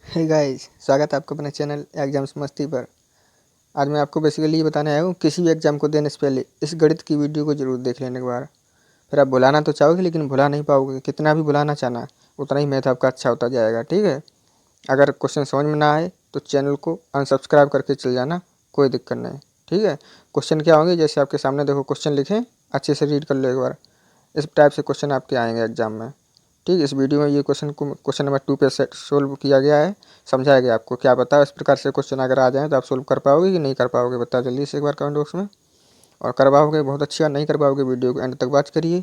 Hey guys, स्वागत है आपका अपने चैनल एग्जाम्स मस्ती पर। आज मैं आपको बेसिकली ये बताने आया हूँ, किसी भी एग्ज़ाम को देने से पहले इस गणित की वीडियो को ज़रूर देख लेने के बाद फिर आप भुलाना तो चाहोगे लेकिन भुला नहीं पाओगे। कितना भी भुलाना चाहना उतना ही मैथ आपका अच्छा होता जाएगा। ठीक है, अगर क्वेश्चन समझ में ना आए तो चैनल को अनसब्सक्राइब करके चल जाना, कोई दिक्कत नहीं। ठीक है, क्वेश्चन क्या होंगे जैसे आपके सामने देखो, क्वेश्चन लिखें, अच्छे से रीड कर लो एक बार। इस टाइप से क्वेश्चन आपके आएंगे एग्जाम में। ठीक है, इस वीडियो में ये क्वेश्चन नंबर 2 पे सोल्व किया गया है, समझाया गया आपको। क्या पता इस प्रकार से क्वेश्चन अगर आ जाए तो आप सोल्व कर पाओगे कि नहीं कर पाओगे, बताओ जल्दी से एक बार कमेंट बॉक्स में। और कर पाओगे बहुत अच्छी, और नहीं कर पाओगे वीडियो को एंड तक वॉच करिए।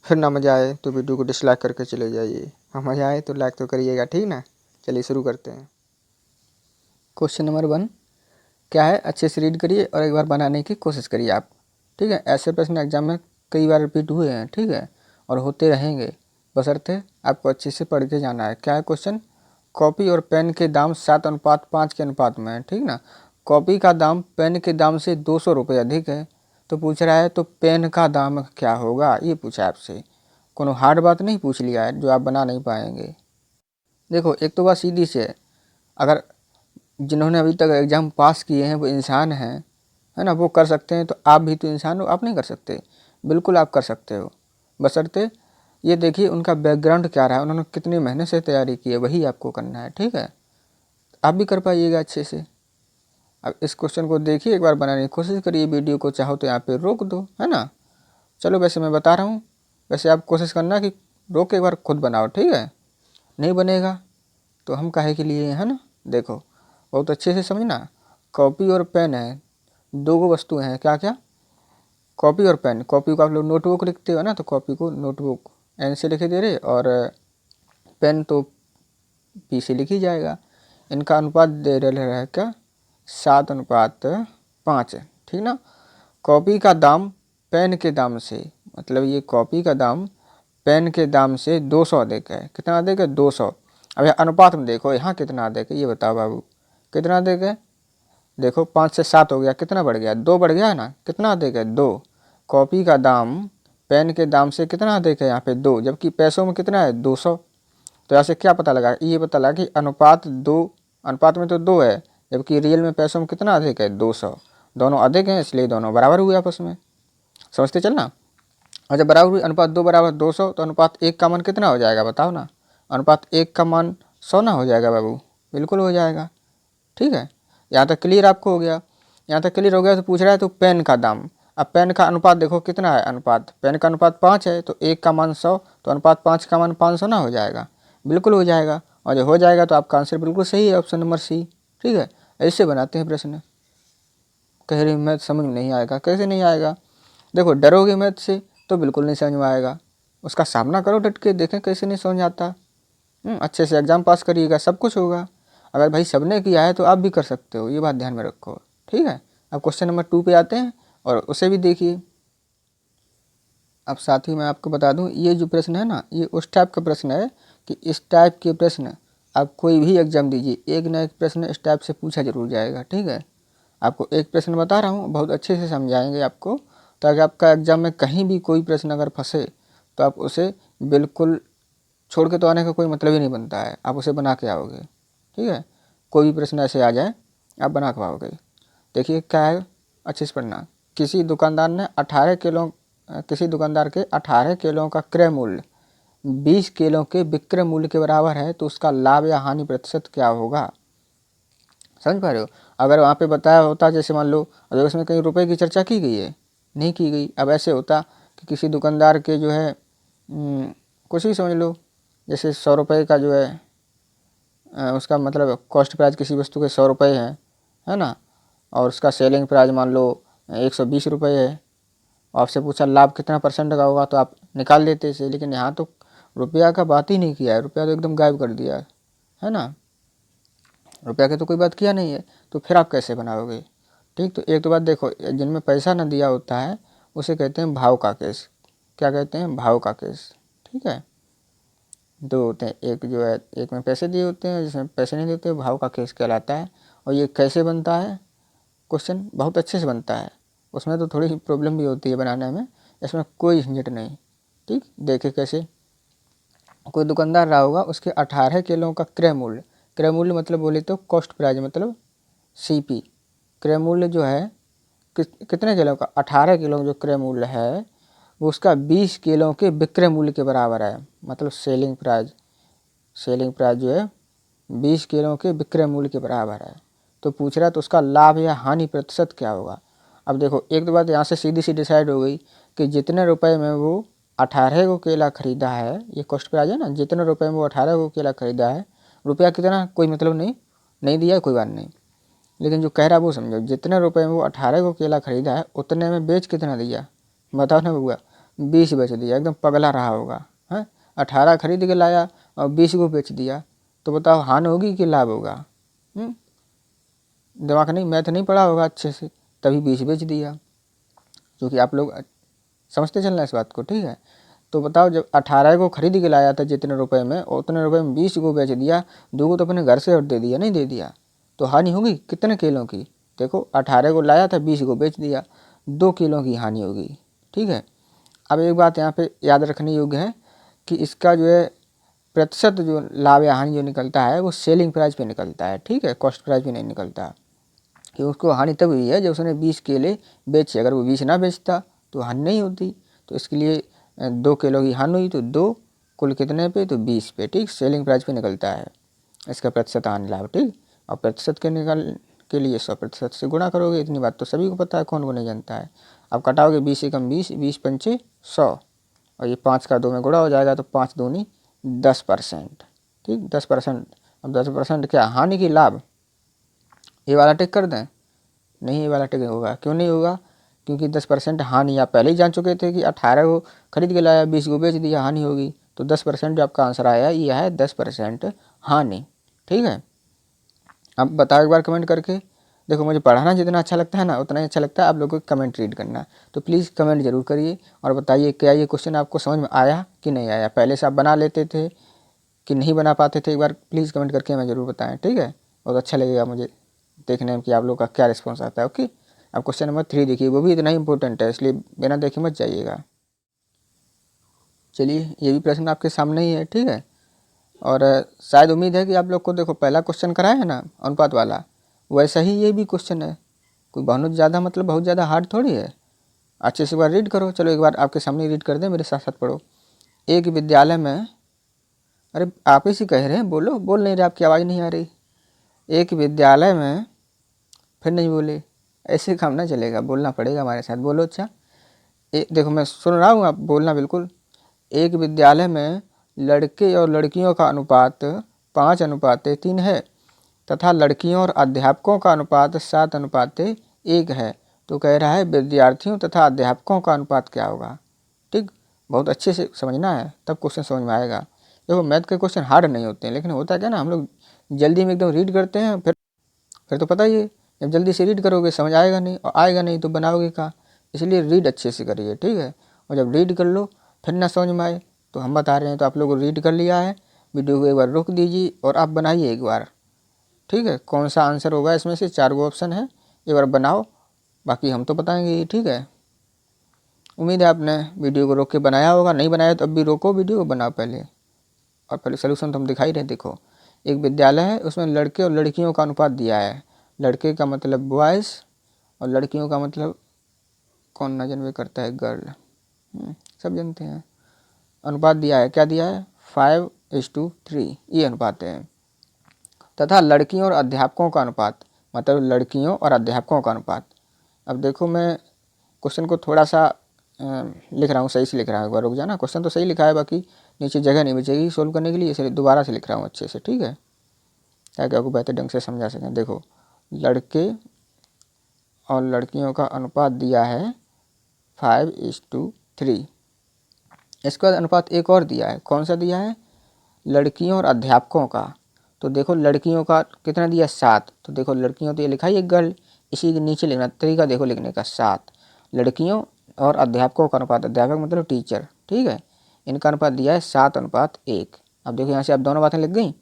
फिर ना मज़ा आए तो वीडियो को डिसलाइक करके चले जाइए, हाँ मज़ा आए तो लाइक तो करिएगा। ठीक ना, चलिए शुरू करते हैं। क्वेश्चन नंबर 1 क्या है, अच्छे से रीड करिए और एक बार बनाने की कोशिश करिए आप। ठीक है, ऐसे प्रश्न एग्जाम में कई बार रिपीट हुए हैं, ठीक है, और होते रहेंगे, बशर्ते आपको अच्छे से पढ़ के जाना है। क्या है क्वेश्चन, कॉपी और पेन के दाम 7:5 के अनुपात में है। ठीक ना, कॉपी का दाम पेन के दाम से 200 रुपये अधिक है, तो पूछ रहा है तो पेन का दाम क्या होगा, ये पूछा है आपसे। कोनो हार्ड बात नहीं पूछ लिया है जो आप बना नहीं पाएंगे। देखो, एक तो बात सीधी सी है, अगर जिन्होंने अभी तक एग्ज़ाम पास किए हैं वो इंसान हैं, है ना, वो कर सकते हैं, तो आप भी तो इंसान हो, आप नहीं कर सकते? बिल्कुल आप कर सकते हो, बशर्ते ये देखिए उनका बैकग्राउंड क्या रहा है, उन्होंने कितनी मेहनत से तैयारी की है, वही आपको करना है। ठीक है, आप भी कर पाइएगा अच्छे से। अब इस क्वेश्चन को देखिए, एक बार बनाने की कोशिश करिए, वीडियो को चाहो तो यहाँ पे रोक दो, है ना। चलो, वैसे मैं बता रहा हूँ, वैसे आप कोशिश करना कि रोक के एक बार खुद बनाओ। ठीक है, नहीं बनेगा तो हम काहे के लिए, है ना। देखो, बहुत अच्छे से समझना, कॉपी और पेन है, दो गो वस्तुएं हैं। क्या क्या, कॉपी और पेन। कॉपी को आप लोग नोटबुक लिखते हो ना, तो कॉपी को नोटबुक एन से लिखे दे रहे, और पेन तो पी से लिखी जाएगा। इनका अनुपात दे रहा है क्या, 7:5। ठीक ना, कॉपी का दाम पेन के दाम से, मतलब ये कॉपी का दाम पेन के दाम से 200 अधिक है। कितना अधिक है, 200। अब यहाँ अनुपात में देखो, यहाँ कितना अधिक है ये बताओ बाबू, कितना अधिक है। देखो 5 से 7 हो गया, कितना बढ़ गया, 2 बढ़ गया है ना। कितना अधिक है, 2। कॉपी का दाम पेन के दाम से कितना अधिक है, यहाँ पे 2, जबकि पैसों में कितना है, 200। तो यहाँ से क्या पता लगा, ये पता लगा कि अनुपात 2, अनुपात में तो 2 है, जबकि रियल में पैसों में कितना अधिक है, 200। दोनों अधिक हैं, इसलिए दोनों बराबर हुए आपस में। समझते चलना। और जब बराबर हुई, अनुपात 2 बराबर 200, तो अनुपात 1 का मान कितना हो जाएगा बताओ ना। अनुपात 1 का मान 100 ना हो जाएगा बाबू, बिल्कुल हो जाएगा। ठीक है, यहाँ तक क्लियर आपको हो गया। यहाँ तक क्लियर हो गया, तो पूछ रहा है तो पेन का दाम। अब पेन का अनुपात देखो कितना है, अनुपात पेन का अनुपात 5 है, तो 1 का मान 100, तो अनुपात 5 का मान 500 ना हो जाएगा, बिल्कुल हो जाएगा। और जो हो जाएगा तो आपका आंसर बिल्कुल सही है, ऑप्शन नंबर सी। ठीक है, ऐसे बनाते हैं प्रश्न। कह रही मैथ समझ में नहीं आएगा, कैसे नहीं आएगा। देखो, डरोगे मैथ से तो बिल्कुल नहीं समझ में आएगा, उसका सामना करो डट के, देखें कैसे नहीं समझ आता। अच्छे से एग्ज़ाम पास करिएगा, सब कुछ होगा। अगर भाई सबने किया है तो आप भी कर सकते हो, ये बात ध्यान में रखो। ठीक है, अब क्वेश्चन नंबर 2 पे आते हैं और उसे भी देखिए। अब साथ ही मैं आपको बता दूं, ये जो प्रश्न है ना, ये उस टाइप का प्रश्न है कि इस टाइप के प्रश्न आप कोई भी एग्ज़ाम दीजिए, एक ना एक प्रश्न इस टाइप से पूछा जरूर जाएगा। ठीक है, आपको एक प्रश्न बता रहा हूँ, बहुत अच्छे से समझाएंगे आपको, ताकि आपका एग्ज़ाम में कहीं भी कोई प्रश्न अगर फंसे तो आप उसे बिल्कुल छोड़ के तो आने का कोई मतलब ही नहीं बनता है, आप उसे बना के आओगे। ठीक है, कोई भी प्रश्न ऐसे आ जाए आप बना के आओगे। देखिए क्या है, अच्छे से पढ़ना। किसी दुकानदार ने 18 किलो किसी दुकानदार के 18 किलो का क्रय मूल्य 20 किलो के विक्रय मूल्य के बराबर है, तो उसका लाभ या हानि प्रतिशत क्या होगा। समझ पा रहे हो। अगर वहाँ पे बताया होता, जैसे मान लो अगर उसमें कहीं रुपए की चर्चा की गई है, नहीं की गई। अब ऐसे होता कि किसी दुकानदार के जो है कुछ भी समझ लो, जैसे 100 रुपये का जो है उसका मतलब कॉस्ट प्राइस किसी वस्तु के 100 रुपये है ना, और उसका सेलिंग प्राइस मान लो 120 रुपये है। आपसे पूछा लाभ कितना परसेंट का होगा, तो आप निकाल लेते इसे, लेकिन यहाँ तो रुपया का बात ही नहीं किया है, रुपया तो एकदम गायब कर दिया है ना, रुपया की तो कोई बात किया नहीं है, तो फिर आप कैसे बनाओगे। ठीक, तो एक तो बात देखो, जिनमें पैसा न दिया होता है उसे कहते हैं भाव का केस। क्या कहते हैं, भाव का केस। ठीक है, दो होते हैं, एक जो है एक में पैसे दिए होते हैं, जिसमें पैसे नहीं देते, भाव का केस कहलाता है। और ये कैसे बनता है, क्वेश्चन बहुत अच्छे से बनता है, उसमें तो थोड़ी प्रॉब्लम भी होती है बनाने में, इसमें कोई झंझट नहीं। ठीक, देखे कैसे, कोई दुकानदार रहा होगा, उसके 18 किलो का क्रय मूल्य क्रय मूल्य मतलब बोले तो कॉस्ट प्राइस मतलब CP। क्रय मूल्य जो है कितने किलो का, 18 किलो जो क्रय मूल्य है वो उसका 20 किलो के विक्रय मूल्य के बराबर है। मतलब सेलिंग प्राइस जो है 20 किलो के विक्रय मूल्य के बराबर है। तो पूछ रहा है तो उसका लाभ या हानि प्रतिशत क्या होगा। अब देखो एक तो बात यहाँ से सीधी सी डिसाइड हो गई कि जितने रुपए में वो 18 को केला खरीदा है, ये कॉस्ट प्राइस है ना, जितने रुपए में वो 18 को केला खरीदा है, रुपया कितना कोई मतलब नहीं दिया है, कोई बात नहीं, लेकिन जो कह रहा है वो समझो, जितने रुपए में वो 18 को केला खरीदा है उतने में बेच कितना दिया, बताओ ना बउआ, 20 बेच दिया। एकदम पगला रहा होगा है, 18 खरीद के लाया और 20 को बेच दिया, तो बताओ हानि होगी कि लाभ होगा। दिमाग नहीं, मैथ नहीं पढ़ा होगा अच्छे से, तभी 20 बेच दिया, क्योंकि आप लोग समझते चलना इस बात को, ठीक है। तो बताओ जब 18 को खरीद के लाया था जितने रुपए में, उतने रुपए में 20 को बेच दिया, 2 को तो अपने घर से और दे दिया, नहीं दे दिया, तो हानि होगी कितने किलो की। देखो 18 को लाया था, 20 को बेच दिया, 2 किलो की हानि होगी, ठीक है। अब एक बात यहाँ पे याद रखने योग्य है कि इसका जो है प्रतिशत जो लाभ या हानि जो निकलता है वो सेलिंग प्राइस पे निकलता है, ठीक है, कॉस्ट प्राइस पे नहीं निकलता। कि उसको हानि तब हुई है जब उसने 20 केले बेचे, अगर वो 20 ना बेचता तो हानि नहीं होती। तो इसके लिए 2 किलो की हानि हुई, तो 2 कुल कितने पे, तो 20 पे, ठीक, सेलिंग प्राइस पे निकलता है इसका प्रतिशत हानि लाभ, ठीक। और प्रतिशत के निकाल के लिए 100% से गुणा करोगे, इतनी बात तो सभी को पता है, कौन को नहीं जानता है। अब कटाओगे 20 एकम 20, 20 पंचे 100, और ये 5 का 2 में गुणा हो जाएगा, तो 5 दूनी 10%, ठीक, 10%। अब 10% क्या हानि की लाभ, ये वाला टिक कर दें, नहीं ये वाला टिक होगा, क्यों नहीं होगा, क्योंकि 10% हानि आप पहले ही जान चुके थे कि 18 को खरीद के लाया, 20 को बेच दिया, हानि होगी। तो 10% जो आपका आंसर आया ये है 10% हानि, ठीक है। अब बताओ एक बार कमेंट करके। देखो मुझे पढ़ाना जितना अच्छा लगता है ना, उतना ही अच्छा लगता है आप लोगों को कमेंट रीड करना, तो प्लीज़ कमेंट जरूर करिए और बताइए क्या ये क्वेश्चन आपको समझ में आया कि नहीं आया, पहले से आप बना लेते थे कि नहीं बना पाते थे, एक बार प्लीज़ कमेंट करके हमें ज़रूर बताएं, ठीक है। बहुत अच्छा लगेगा मुझे देखने में कि आप लोग का क्या रिस्पॉन्स आता है, ओके। अब क्वेश्चन नंबर 3 देखिए, वो भी इतना ही इंपॉर्टेंट है, इसलिए बिना देखे मत जाइएगा। चलिए ये भी प्रश्न आपके सामने ही है, ठीक है। और शायद उम्मीद है कि आप लोग को, देखो पहला क्वेश्चन कराया है ना अनुपात वाला, वैसा ही ये भी क्वेश्चन है, कोई बहुत ज़्यादा मतलब बहुत ज़्यादा हार्ड थोड़ी है। अच्छे से एक बार रीड करो, चलो एक बार आपके सामने रीड कर दें, मेरे साथ साथ पढ़ो। एक विद्यालय में, अरे आप ही से कह रहे हैं, बोलो, बोल नहीं रहे, आपकी आवाज़ नहीं आ रही। एक विद्यालय में, फिर नहीं बोले, ऐसे काम ना चलेगा, बोलना पड़ेगा हमारे साथ, बोलो। अच्छा देखो मैं सुन रहा हूँ, आप बोलना बिल्कुल। एक विद्यालय में लड़के और लड़कियों का अनुपात 5:3 है तथा लड़कियों और अध्यापकों का अनुपात 7:1 है। तो कह रहा है विद्यार्थियों तथा अध्यापकों का अनुपात क्या होगा, ठीक। बहुत अच्छे से समझना है तब क्वेश्चन समझ में आएगा। देखो मैथ के क्वेश्चन हार्ड नहीं होते हैं, लेकिन होता क्या ना, हम लोग जल्दी में एकदम रीड करते हैं, फिर तो पता ही है, जब जल्दी से रीड करोगे समझ आएगा नहीं, और आएगा नहीं तो बनाओगे कहाँ। इसलिए रीड अच्छे से करिए, ठीक है। और जब रीड कर लो फिर ना समझ में आए तो हम बता रहे हैं, तो आप लोगों को रीड कर लिया है, वीडियो को एक बार रोक दीजिए और आप बनाइए एक बार, ठीक है। कौन सा आंसर होगा इसमें से, 4 ऑप्शन है, एक बार बनाओ, बाकी हम तो बताएंगे, ठीक है। उम्मीद है आपने वीडियो को रोक के बनाया होगा, नहीं बनाया तो अब भी रोको वीडियो को, बनाओ पहले, और पहले सोल्यूशन तो हम दिखाई रहे। देखो एक विद्यालय है, उसमें लड़के और लड़कियों का अनुपात दिया है, लड़के का मतलब बॉयज़ और लड़कियों का मतलब कौन ना जनवे करता है, गर्ल, सब जानते हैं। अनुपात दिया है, क्या दिया है, 5:3, ये अनुपात है। तथा लड़कियों और अध्यापकों का अनुपात, मतलब लड़कियों और अध्यापकों का अनुपात। अब देखो मैं क्वेश्चन को थोड़ा सा लिख रहा हूँ, सही से लिख रहा हूँ, एक बार रुक जाना, क्वेश्चन तो सही लिखा है, बाकी नीचे जगह नहीं बचेगी सोल्व करने के लिए, इसलिए दोबारा से लिख रहा हूँ अच्छे से, ठीक है, ताकि आपको बेहतर ढंग से समझा सकें। देखो लड़के और लड़कियों का अनुपात दिया है 5:3। इसके बाद अनुपात एक और दिया है, कौन सा दिया है, लड़कियों और अध्यापकों का। तो देखो लड़कियों का कितना दिया, 7, तो देखो लड़कियों तो ये लिखा ही एक गर्ल, इसी के नीचे लिखना तरीका देखो लिखने का, 7 लड़कियों और अध्यापकों का अनुपात, अध्यापक मतलब टीचर, ठीक है, इनका अनुपात दिया है 7:1। अब देखो यहाँ से आप दोनों बातें लिख गई,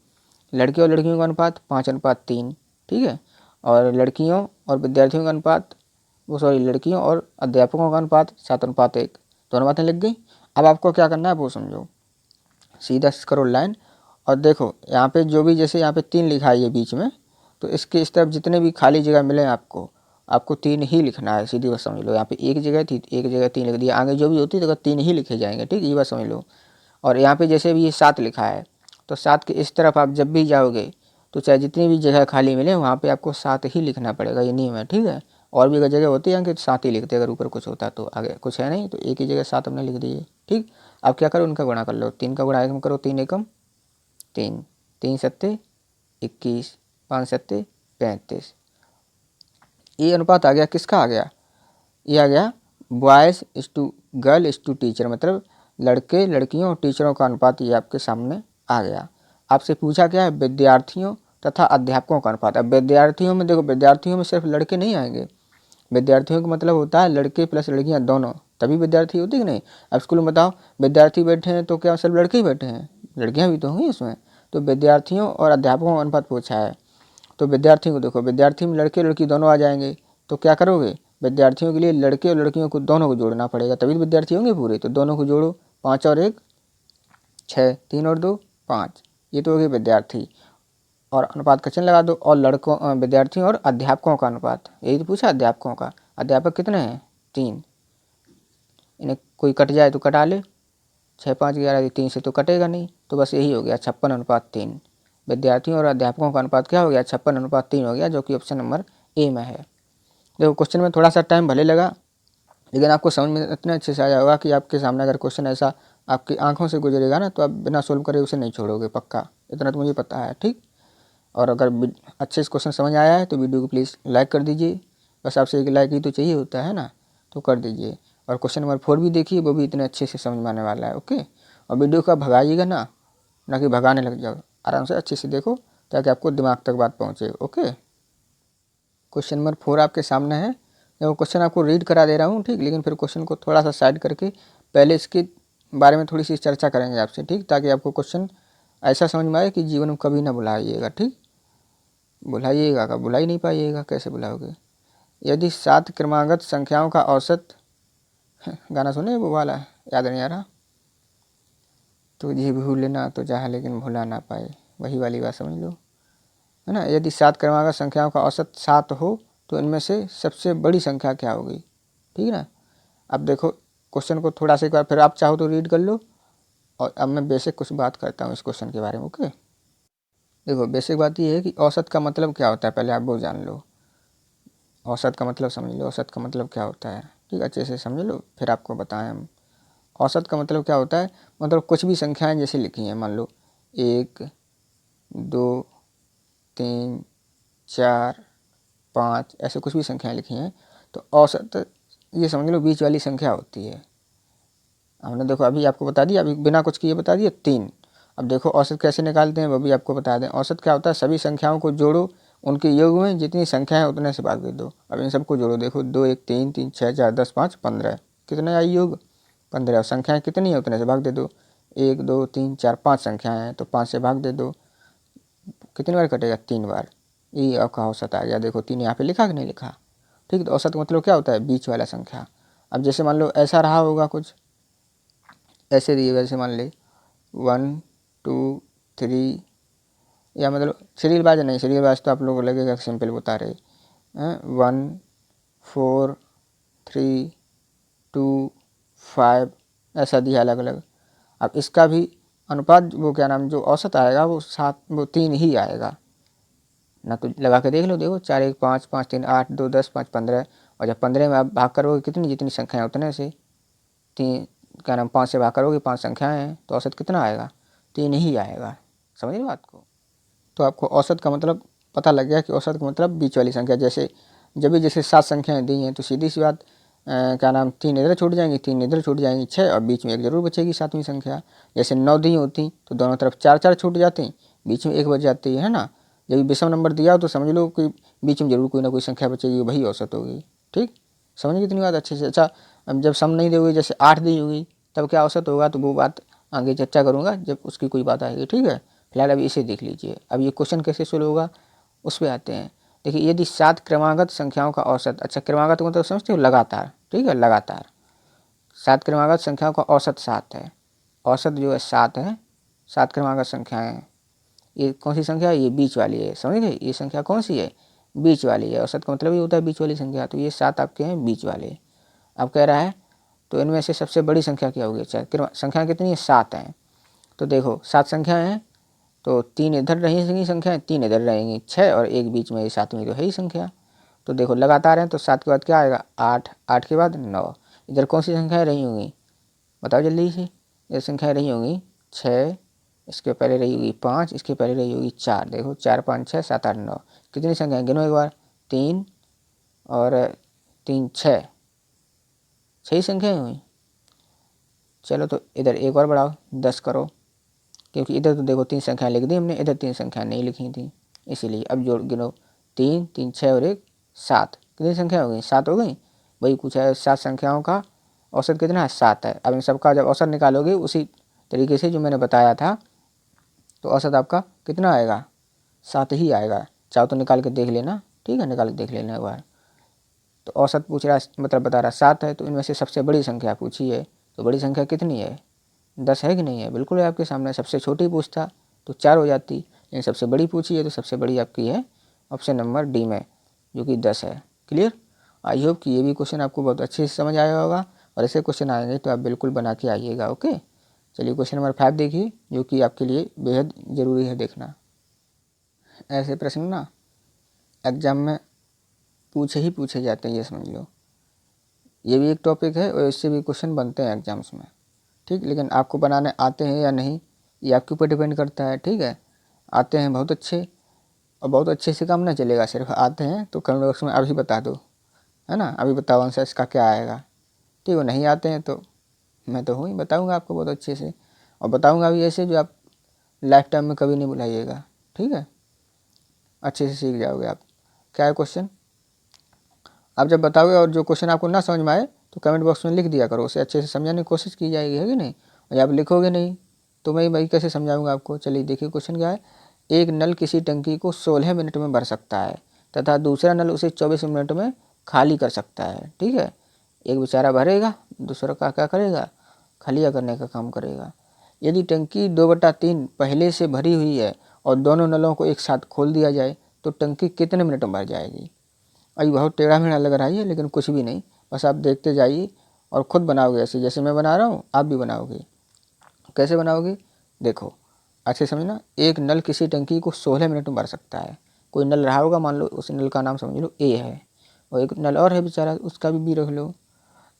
लड़के और लड़कियों का अनुपात 5:3, ठीक है, और लड़कियों और विद्यार्थियों का अनुपात, वो सॉरी लड़कियों और अध्यापकों का अनुपात 7:1, दोनों बातें लिख गई। अब आपको क्या करना है वो समझो, सीधा करो लाइन और देखो यहाँ पे जो भी, जैसे यहाँ पे 3 लिखा है ये बीच में, तो इसके इस तरफ जितने भी खाली जगह मिले आपको 3 ही लिखना है। सीधी बात समझ लो, यहाँ पे एक जगह थी, एक जगह 3 लिख दिया, आगे जो भी होती तो 3 ही लिखे जाएंगे। ठीक, ये बात समझ लो। और यहाँ पे जैसे भी ये 7 लिखा है, तो 7 के इस तरफ आप जब भी जाओगे तो चाहे जितनी भी जगह खाली मिले वहाँ पे आपको 7 ही लिखना पड़ेगा, ये नियम है। ठीक है, और भी अगर जगह होती है कि 7 ही लिखते, अगर ऊपर कुछ होता तो, आगे कुछ है नहीं तो एक ही जगह 7 हमने लिख दिए। ठीक, अब क्या करो, उनका गुणा कर लो, 3 का गुणा एकम करो, 3 एकम 3, 3 सत्ते 21, 5 सत्ते 35। ये अनुपात आ गया, किसका आ गया, ये आ गया बॉयज़ इस टू गर्ल इस टू टीचर, मतलब लड़के लड़कियों और टीचरों का अनुपात ये आपके सामने आ गया। आपसे पूछा क्या है, विद्यार्थियों तथा अध्यापकों का अनुपात। अब विद्यार्थियों में देखो, विद्यार्थियों में सिर्फ लड़के नहीं आएंगे, विद्यार्थियों का मतलब होता है लड़के प्लस लड़कियां दोनों, तभी विद्यार्थी होती कि नहीं। अब स्कूल में बताओ विद्यार्थी बैठे हैं तो क्या सिर्फ लड़के ही बैठे हैं, लड़कियां भी तो होंगी इसमें। तो विद्यार्थियों और अध्यापकों का अनुपात पूछा है, तो विद्यार्थियों को देखो, विद्यार्थी में लड़के लड़की दोनों आ जाएंगे, तो क्या करोगे, विद्यार्थियों के लिए लड़के और लड़कियों को दोनों को जोड़ना पड़ेगा, तभी तो विद्यार्थी होंगे पूरे। तो दोनों को जोड़ो, 5 और 1 6, 3 और 2 5, ये तो हो गए विद्यार्थी। और अनुपात का चिन्ह लगा दो, और लड़कों विद्यार्थियों और अध्यापकों का अनुपात, यही तो पूछा अध्यापकों का। अध्यापक कितने हैं, 3, इन्हें कोई कट जाए तो कटा ले, 6 5 11, 3 से तो कटेगा नहीं, तो बस यही हो गया 56:3। विद्यार्थियों और अध्यापकों का अनुपात क्या हो गया, 56:3 हो गया, जो कि ऑप्शन नंबर ए में है। देखो क्वेश्चन में थोड़ा सा टाइम भले लगा, लेकिन आपको समझ में इतने अच्छे से आया होगा कि आपके सामने अगर क्वेश्चन ऐसा आपकी आंखों से गुजरेगा ना, तो आप बिना सोल्व करे उसे नहीं छोड़ोगे, पक्का, इतना तो मुझे पता है। ठीक, और अगर अच्छे से क्वेश्चन समझ आया है तो वीडियो को प्लीज़ लाइक कर दीजिए, बस आपसे एक लाइक ही तो चाहिए होता है ना, तो कर दीजिए। और क्वेश्चन नंबर 4 भी देखिए, वो भी इतने अच्छे से समझ में आने वाला है। ओके, और वीडियो का भगाइएगा ना कि भगाने लग जाओ, आराम से अच्छे से देखो ताकि आपको दिमाग तक बात पहुँचे। ओके, क्वेश्चन नंबर 4 आपके सामने है। देखो क्वेश्चन आपको रीड करा दे रहा हूँ, ठीक, लेकिन फिर क्वेश्चन को थोड़ा सा साइड करके पहले इसके बारे में थोड़ी सी चर्चा करेंगे आपसे, ठीक, ताकि आपको क्वेश्चन ऐसा समझ में आए कि जीवन में कभी ना भुलाइएगा। ठीक, भुलाइएगा का भुला ही नहीं पाइएगा, कैसे भुलाओगे। यदि 7 क्रमागत संख्याओं का औसत गाना सुने वो वाला, याद नहीं आ रहा, तुझे भूलना तो चाह लेकिन भुला ना पाए, वही वाली बात समझ लो, है ना। यदि 7 क्रमागत संख्याओं का औसत 7 हो तो इनमें से सबसे बड़ी संख्या क्या होगी। ठीक है ना। अब देखो क्वेश्चन को थोड़ा सा एक बार फिर आप चाहो तो रीड कर लो, और अब मैं बेसिक कुछ बात करता हूँ इस क्वेश्चन के बारे में। ओके, देखो बेसिक बात ये है कि औसत का मतलब क्या होता है, पहले आप वो जान लो। औसत का मतलब समझ लो, औसत का मतलब क्या होता है, ठीक, अच्छे से समझ लो फिर आपको बताएं हम। औसत का मतलब क्या होता है, मतलब कुछ भी संख्याएं जैसे लिखी हैं, मान लो 1 2 3 4 5, ऐसे कुछ भी संख्याएं लिखी हैं, तो औसत ये समझ लो बीच वाली संख्या होती है। हमने देखो अभी आपको बता दिया, अभी बिना कुछ किए बता दिया 3। अब देखो औसत कैसे निकालते हैं वो भी आपको बता दें। औसत क्या होता है, सभी संख्याओं को जोड़ो, उनके योग में जितनी संख्या है उतने से भाग दे दो। अब इन सबको जोड़ो, देखो 2 1 3 3 6 4 10 5 15, कितने आई योग 15। और संख्याएँ कितनी है उतने से भाग दे दो, 1 2 3 4 5 संख्याएँ हैं तो 5 से भाग दे दो। कितनी बार कटेगा, 3 बार। ये आपका औसत आ गया। देखो 3 यहाँ पे लिखा कि नहीं लिखा, ठीक। तो औसत मतलब क्या होता है, बीच वाला संख्या। अब जैसे मान लो ऐसा रहा होगा कुछ, ऐसे दिए वैसे मान ले 1 2 3, या मतलब सीरियल वाइज नहीं, सीरियल वाइज तो आप लोगों को लगेगा सिंपल बता रहे हैं। 1 4 3 2 5 ऐसा दिया अलग अलग। अब इसका भी अनुपात वो क्या नाम, जो औसत आएगा वो 7 वो 3 ही आएगा ना, तो लगा के देख लो। देखो 4 1 5 5 3 8 2 10 5 15, और जब 15 में आप भाग करोगे कितनी, जितनी संख्याएँ उतने से, 3 क्या नाम 5 से भाग करोगे, 5 संख्याएँ हैं तो औसत कितना आएगा, 3 ही आएगा। समझ रहे बात को। तो आपको औसत का मतलब पता लग गया कि औसत का मतलब बीच वाली संख्या। जैसे जब भी जैसे 7 संख्याएँ दी हैं तो सीधी सी बात क्या नाम 3 इधर छूट जाएंगी, 3 इधर छूट जाएंगी, 6, और बीच में एक जरूर बचेगी 7वीं संख्या। जैसे 9 दी होती तो दोनों तरफ 4 4 छूट जाती, बीच में एक बच जाती है ना। जब विषम नंबर दिया हो तो समझ लो कि बीच में जरूर कोई ना कोई संख्या बचेगी, वही औसत होगी। ठीक, समझ कितनी बात अच्छे से। अच्छा, अब जब सम नहीं दोगे, जैसे 8 दी होगी तब क्या औसत होगा, तो वो बात आगे चर्चा करूँगा जब उसकी कोई बात आएगी। ठीक है, फिलहाल अभी इसे देख लीजिए। अब ये क्वेश्चन कैसे सोल्व होगा उस पर आते हैं। देखिए यदि 7 क्रमागत संख्याओं का औसत, अच्छा क्रमागत मतलब समझते हो, लगातार, ठीक है, लगातार 7 क्रमागत संख्याओं का औसत 7 है। औसत जो है 7 है, 7 क्रमागत संख्याएँ ये कौन सी संख्या है, ये बीच वाली है, समझ गए, ये संख्या कौन सी है, बीच वाली है। औसत का मतलब ये होता है बीच वाली संख्या, तो ये 7 आपके हैं बीच वाले। अब कह रहा है तो इनमें से सबसे बड़ी संख्या क्या होगी, अच्छा संख्या कितनी है, 7 है। तो देखो 7 संख्याएँ हैं, तो 3 इधर रहेंगी संख्याएँ, 3 इधर रहेंगी, 6 और 1 बीच में, ये 7वीं तो है ही संख्या। तो देखो लगातार हैं, तो 7 के बाद क्या आएगा, 8, 8 के बाद 9। इधर कौन सी संख्याएँ रही होंगी, बताओ जल्दी से। ये संख्याएँ रही होंगी 6, इसके पहले रही होगी 5, इसके पहले रही होगी 4। देखो 4, 5, 6, 7, 8, 9, कितनी संख्याएँ गिनो एक बार, 3 और 3, 6, 6 ही संख्याएँ हुई। चलो तो इधर एक और बढ़ाओ, 10 करो, क्योंकि इधर तो देखो 3 संख्याएँ लिख दी हमने, इधर 3 संख्याएँ नहीं लिखी थी, इसीलिए। अब जोड़ गिनो, 3, 3, 6 और 1, 7, कितनी संख्या हो गई, 7 हो गई। वही पूछा है 7 संख्याओं का औसत कितना है, 7 है। अब इन सबका जब औसत निकालोगे उसी तरीके से जो मैंने बताया था, तो औसत आपका कितना आएगा, 7 ही आएगा। चाहो तो निकाल के देख लेना, ठीक है, निकाल के देख लेना एक बार। तो औसत पूछ रहा है, मतलब बता रहा 7 है, तो इनमें से सबसे बड़ी संख्या पूछी है, तो बड़ी संख्या कितनी है, 10 है कि नहीं है, बिल्कुल है आपके सामने। सबसे छोटी पूछता तो 4 हो जाती, लेकिन सबसे बड़ी पूछी है तो सबसे बड़ी आपकी है ऑप्शन नंबर डी में, जो कि 10 है। क्लियर। आई होप कि ये भी क्वेश्चन आपको बहुत अच्छे से समझ आया होगा, और ऐसे क्वेश्चन आएंगे तो आप बिल्कुल बना के आइएगा। ओके, चलिए क्वेश्चन नंबर 5 देखिए, जो कि आपके लिए बेहद ज़रूरी है देखना। ऐसे प्रश्न ना एग्जाम में पूछे जाते हैं, ये समझ लो। ये भी एक टॉपिक है और इससे भी क्वेश्चन बनते हैं एग्जाम्स में, ठीक। लेकिन आपको बनाने आते हैं या नहीं, ये आपके ऊपर डिपेंड करता है, ठीक है। आते हैं बहुत अच्छे, और बहुत अच्छे से काम ना चलेगा, सिर्फ आते हैं तो कमेंट बॉक्स में अभी बता दो, है ना, अभी बताओ आंसर इसका क्या आएगा, ठीक है। नहीं आते हैं तो मैं तो हूँ ही, बताऊँगा आपको बहुत अच्छे से, और बताऊँगा भी ऐसे जो आप लाइफ टाइम में कभी नहीं भुलाइएगा, ठीक है। अच्छे से सीख जाओगे आप। क्या है क्वेश्चन, आप जब बताओगे और जो क्वेश्चन आपको ना समझ में आए तो कमेंट बॉक्स में लिख दिया करो, उसे अच्छे से समझाने की कोशिश की जाएगी, है कि नहीं। और आप लिखोगे नहीं तो मैं कैसे समझाऊंगा आपको। चलिए देखिए क्वेश्चन क्या है। एक नल किसी टंकी को 16 मिनट में भर सकता है तथा दूसरा नल उसे 24 मिनट में खाली कर सकता है, ठीक है। एक बेचारा भरेगा, दूसरा का क्या करेगा, खालिया करने का काम करेगा। यदि टंकी 2/3 पहले से भरी हुई है और दोनों नलों को एक साथ खोल दिया जाए तो टंकी कितने मिनट में भर जाएगी। अभी बहुत टेढ़ा मेढ़ा लग रहा है लेकिन कुछ भी नहीं, बस आप देखते जाइए और ख़ुद बनाओगे, ऐसे जैसे मैं बना रहा हूँ आप भी बनाओगे। कैसे बनाओगे, देखो अच्छे समझना। एक नल किसी टंकी को 16 मिनट में भर सकता है। कोई नल रहा होगा, मान लो उस नल का नाम समझ लो ए है, और एक नल और है बेचारा, उसका भी बी रख लो।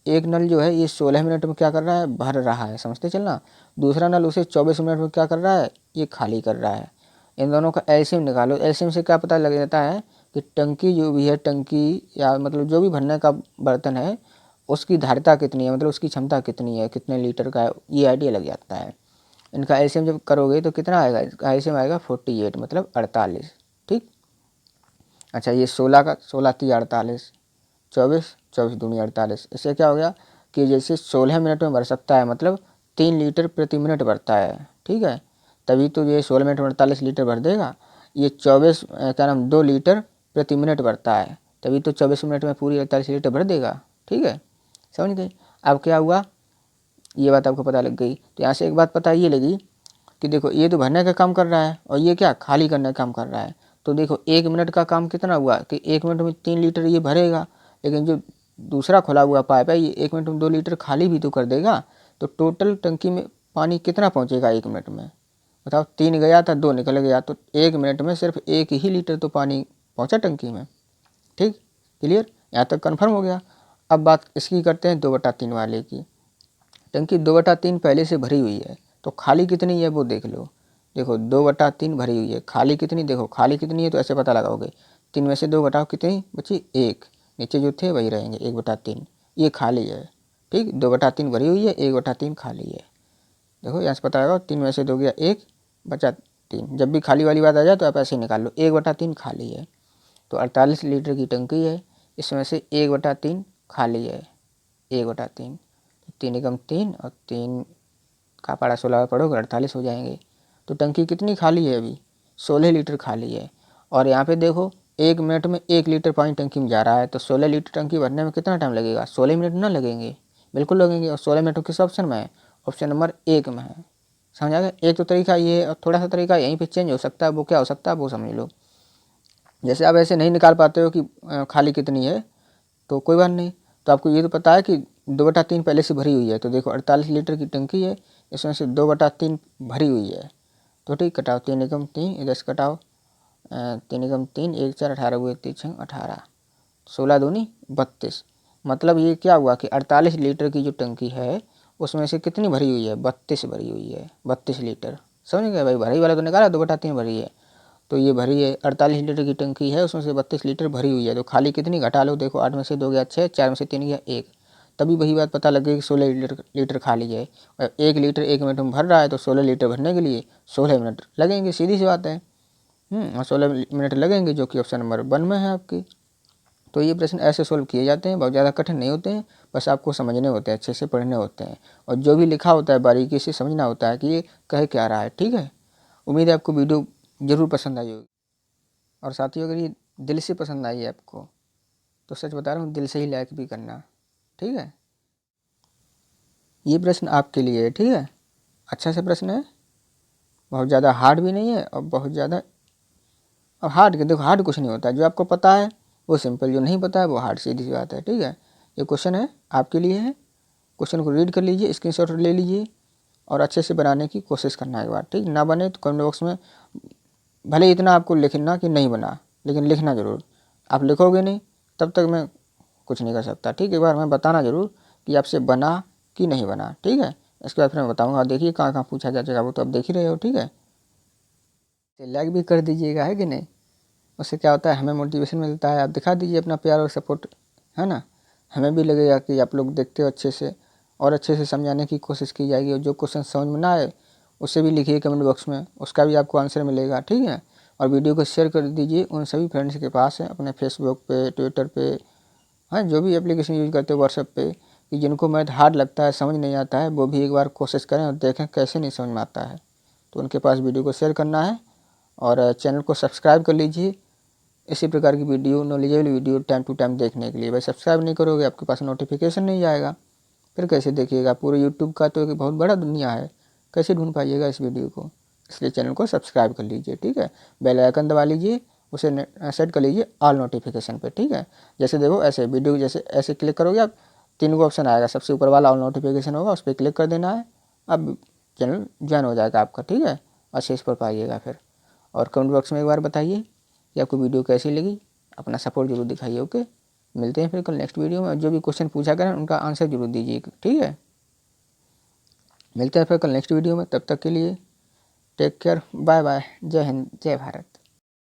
एक नल जो है ये 16 मिनट में क्या कर रहा है, भर रहा है, समझते चलना। दूसरा नल उसे 24 मिनट में क्या कर रहा है, ये खाली कर रहा है। इन दोनों का एलसीएम निकालो। एलसीएम से क्या पता लग जाता है कि टंकी जो भी है, टंकी या मतलब जो भी भरने का बर्तन है, उसकी धारिता कितनी है, मतलब उसकी क्षमता कितनी है, कितने लीटर का है, ये आइडिया लग जाता है। इनका एलसीएम जब करोगे तो कितना आएगा, इसका एलसीएम आएगा 48, मतलब 48, ठीक। अच्छा ये 16 का 16 3 48, 24 24 दूनी 48। इससे क्या हो गया कि जैसे 16 मिनट में भर सकता है, मतलब 3 लीटर प्रति मिनट भरता है, ठीक है। तभी तो ये 16 मिनट में 48 लीटर भर देगा। ये 24 क्या नाम 2 लीटर प्रति मिनट भरता है, तभी तो 24 मिनट में पूरी 48 लीटर भर देगा, ठीक है। समझ गए। अब क्या हुआ, ये बात आपको पता लग गई। तो यहाँ से एक बात पता ये लगी कि देखो ये तो भरने का काम कर रहा है और ये क्या खाली करने का काम कर रहा है। तो देखो 1 मिनट का काम कितना हुआ कि 1 मिनट में 3 लीटर ये भरेगा, लेकिन जो दूसरा खुला हुआ पाइप है ये 1 मिनट में 2 लीटर खाली भी तो कर देगा। तो टोटल टंकी में पानी कितना पहुँचेगा 1 मिनट में, बताओ। 3 गया था 2 निकल गया, तो 1 मिनट में सिर्फ 1 ही लीटर तो पानी पहुँचा टंकी में, ठीक। क्लियर, यहाँ तक कन्फर्म हो गया। अब बात इसकी करते हैं 2/3 वाले की। टंकी 2/3 पहले से भरी हुई है, तो खाली कितनी है वो देख लो। देखो 2/3 भरी हुई है, खाली कितनी, देखो खाली कितनी है तो ऐसे पता लगाओगे। 3 में से 2 घटाओ, कितनी बची, 1। नीचे जो थे वही रहेंगे, 1/3 ये खाली है, ठीक। 2/3 भरी हुई है, 1/3 खाली है। देखो यहाँ से पता लगाओ, 3 में से 2 गया 1, बचा 3। जब भी खाली वाली बात आ जाए तो आप ऐसे ही निकाल लो, 1/3 खाली है। तो 48 लीटर की टंकी है, इसमें से 1/3 खाली है, 1/3। 3 एकम 3 और 3 का पारा 16 पढ़ोगे 48 हो जाएंगे। तो टंकी कितनी खाली है अभी, 16 लीटर खाली है। और यहाँ पे देखो 1 मिनट में 1 लीटर पानी टंकी में जा रहा है, तो 16 लीटर टंकी भरने में कितना टाइम लगेगा, 16 मिनट ना लगेंगे, बिल्कुल लगेंगे। और 16 मिनट किस ऑप्शन में है, ऑप्शन नंबर 1 में है, समझ आ गया। एक तो तरीका ये है और थोड़ा सा तरीका यहीं पे चेंज हो सकता है, वो क्या हो सकता है वो समझ लो। जैसे आप ऐसे नहीं निकाल पाते हो कि खाली कितनी है, तो कोई बात नहीं, तो आपको ये तो पता है कि 2/3 पहले से भरी हुई है, तो देखो 48 लीटर की टंकी है, इसमें से 2/3 भरी हुई है, तो ठीक, कटाओ 3 एकम 3, इधर से कटाओ 3 एकम 3, 1 4 18 हुए 3 18, 16 दूनी 32। मतलब ये क्या हुआ कि 48 लीटर की जो टंकी है उसमें से कितनी भरी हुई है, 32 भरी हुई है, 32 लीटर। समझ गए भाई, भरी वाला तो निकाला, 2/3 भरी है, तो ये भरी है 48 लीटर की टंकी है, उसमें से 32 लीटर भरी हुई है, तो खाली कितनी घटा लो, देखो 8 में से 2 गया 6, 4 में से 3 गया 1, तभी वही बात पता लगे कि 16 लीटर खाली है। और 1 लीटर 1 मिनट में भर रहा है, तो 16 लीटर भरने के लिए 16 मिनट लगेंगे, सीधी सी बात है। और 16 मिनट लगेंगे, जो कि ऑप्शन नंबर 1 में है आपकी। तो ये प्रश्न ऐसे सोल्व किए जाते हैं, बहुत ज़्यादा कठिन नहीं होते हैं, बस आपको समझने होते हैं, अच्छे से पढ़ने होते हैं, और जो भी लिखा होता है बारीकी से समझना होता है कि ये कह क्या रहा है। ठीक है, उम्मीद है आपको वीडियो ज़रूर पसंद आई होगी। और साथियों, अगर ये दिल से पसंद आई है आपको, तो सच बता रहा हूँ, दिल से ही लाइक भी करना। ठीक है, ये प्रश्न आपके लिए है। ठीक है, अच्छा सा प्रश्न है, बहुत ज़्यादा हार्ड भी नहीं है और बहुत ज़्यादा, अब हार्ड के देखो, हार्ड कुछ नहीं होता है, जो आपको पता है वो सिंपल, जो नहीं पता है वो हार्ड, सीधी सी बात है। ठीक है, ये क्वेश्चन है आपके लिए है, क्वेश्चन को रीड कर लीजिए, स्क्रीनशॉट ले लीजिए और अच्छे से बनाने की कोशिश करना एक बार। ठीक, ना बने तो कमेंट बॉक्स में भले इतना आपको लिखना कि नहीं बना, लेकिन लिखना ज़रूर। आप लिखोगे नहीं तब तक मैं कुछ नहीं कर सकता। ठीक, एक बार मैं बताना ज़रूर कि आपसे बना कि नहीं बना। ठीक है, इसके बाद फिर मैं बताऊँगा, देखिए कहाँ कहाँ पूछा जाएगा, वो तो आप देख ही रहे हो। ठीक है, लाइक भी कर दीजिएगा, है कि नहीं, उससे क्या होता है, हमें मोटिवेशन मिलता है। आप दिखा दीजिए अपना प्यार और सपोर्ट, है ना, हमें भी लगेगा कि आप लोग देखते हो अच्छे से, और अच्छे से समझाने की कोशिश की जाएगी। और जो क्वेश्चन समझ में ना आए उसे भी लिखिए कमेंट बॉक्स में, उसका भी आपको आंसर मिलेगा। ठीक है, और वीडियो को शेयर कर दीजिए उन सभी फ्रेंड्स के पास है, अपने फेसबुक पे, ट्विटर पे, हाँ, जो भी एप्लीकेशन यूज़ करते हो, व्हाट्सएप पे, कि जिनको मैथ हार्ड लगता है, समझ नहीं आता है, वो भी एक बार कोशिश करें और देखें कैसे नहीं समझ में आता है, तो उनके पास वीडियो को शेयर करना है। और चैनल को सब्सक्राइब कर लीजिए इसी प्रकार की video, knowledgeable video time to time देखने के लिए। भाई सब्सक्राइब नहीं करोगे, आपके पास नोटिफिकेशन नहीं आएगा, फिर कैसे देखिएगा। पूरे यूट्यूब का तो एक बहुत बड़ा दुनिया है, कैसे ढूंढ पाइएगा इस वीडियो को, इसलिए चैनल को सब्सक्राइब कर लीजिए। ठीक है, बेल आइकन दबा लीजिए, उसे सेट कर लीजिए ऑल नोटिफिकेशन पे। ठीक है, जैसे देखो ऐसे वीडियो, जैसे ऐसे क्लिक करोगे आप, 3 को ऑप्शन आएगा, सबसे ऊपर वाला ऑल नोटिफिकेशन होगा, उस पर क्लिक कर देना है, अब चैनल ज्वाइन हो जाएगा आपका। ठीक है, अच्छे से पढ़ पाइएगा फिर, और कमेंट बॉक्स में एक बार बताइए कि आपको वीडियो कैसी लगी, अपना सपोर्ट जरूर दिखाइए। ओके, मिलते हैं फिर कल नेक्स्ट वीडियो में, जो भी क्वेश्चन पूछा करें उनका आंसर जरूर दीजिए। ठीक है, मिलते हैं फिर कल नेक्स्ट वीडियो में, तब तक के लिए टेक केयर, बाय बाय, जय हिंद, जय भारत।